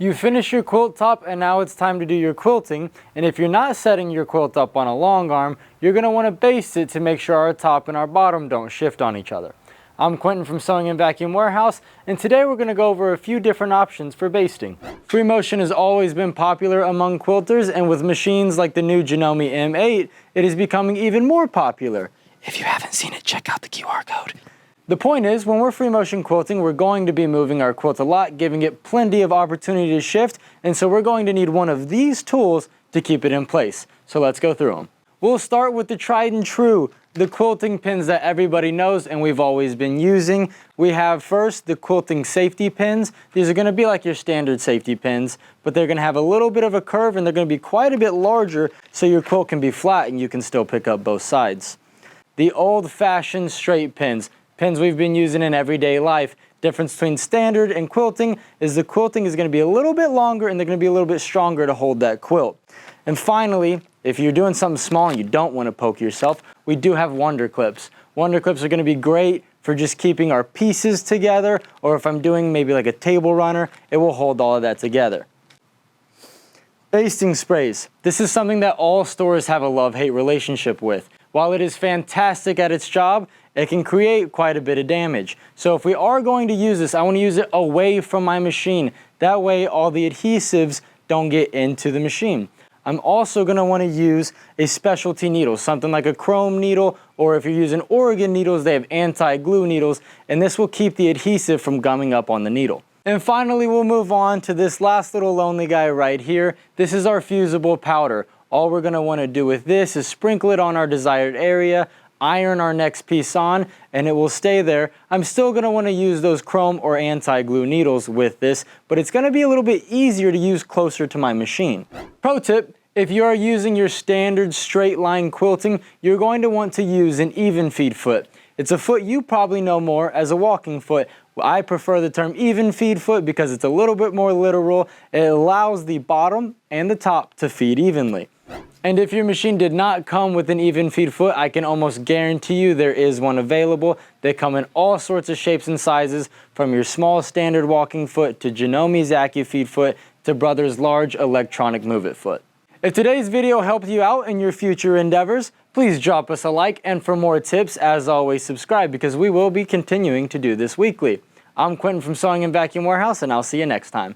You finish your quilt top and now it's time to do your quilting, and if you're not setting your quilt up on a long arm, you're going to want to baste it to make sure our top and our bottom don't shift on each other. I'm Quinton from Sewing and Vacuum Warehouse, and today we're going to go over a few different options for basting. Freemotion has always been popular among quilters, and with machines like the new Janome M8, it is becoming even more popular. If you haven't seen it, check out the QR code. The point is, when we're Freemotion quilting, we're going to be moving our quilt a lot, giving it plenty of opportunity to shift, and so we're going to need one of these tools to keep it in place. So let's go through them. We'll start with the tried and true, the quilting pins that everybody knows and we've always been using. We have first the quilting safety pins. These are going to be like your standard safety pins, but they're going to have a little bit of a curve and they're going to be quite a bit larger so your quilt can be flat and you can still pick up both sides. The old-fashioned straight pins. Pins we've been using in everyday life. Difference between standard and quilting is the quilting is going to be a little bit longer and they're going to be a little bit stronger to hold that quilt. And finally, if you're doing something small and you don't want to poke yourself, we do have wonder clips. Wonder clips are going to be great for just keeping our pieces together, or if I'm doing maybe like a table runner, it will hold all of that together. Basting sprays. This is something that all stores have a love-hate relationship with. While it is fantastic at its job, it can create quite a bit of damage. So if we are going to use this, I want to use it away from my machine. That way all the adhesives don't get into the machine. I'm also going to want to use a specialty needle, something like a chrome needle, or if you're using Oregon needles, they have anti-glue needles, and this will keep the adhesive from gumming up on the needle. And finally, we'll move on to this last little lonely guy right here. This is our fusible powder. All we're going to want to do with this is sprinkle it on our desired area, iron our next piece on, and it will stay there. I'm still going to want to use those chrome or anti-glue needles with this, but it's going to be a little bit easier to use closer to my machine. Pro tip, if you are using your standard straight line quilting, you're going to want to use an even feed foot. It's a foot you probably know more as a walking foot. I prefer the term even feed foot because it's a little bit more literal. It allows the bottom and the top to feed evenly. And if your machine did not come with an even feed foot, I can almost guarantee you there is one available. They come in all sorts of shapes and sizes, from your small standard walking foot to Janome's AccuFeed foot to Brother's large electronic move it foot. If today's video helped you out in your future endeavors, please drop us a like, and for more tips, as always, subscribe because we will be continuing to do this weekly. I'm Quinton from Sewing and Vacuum Warehouse, and I'll see you next time.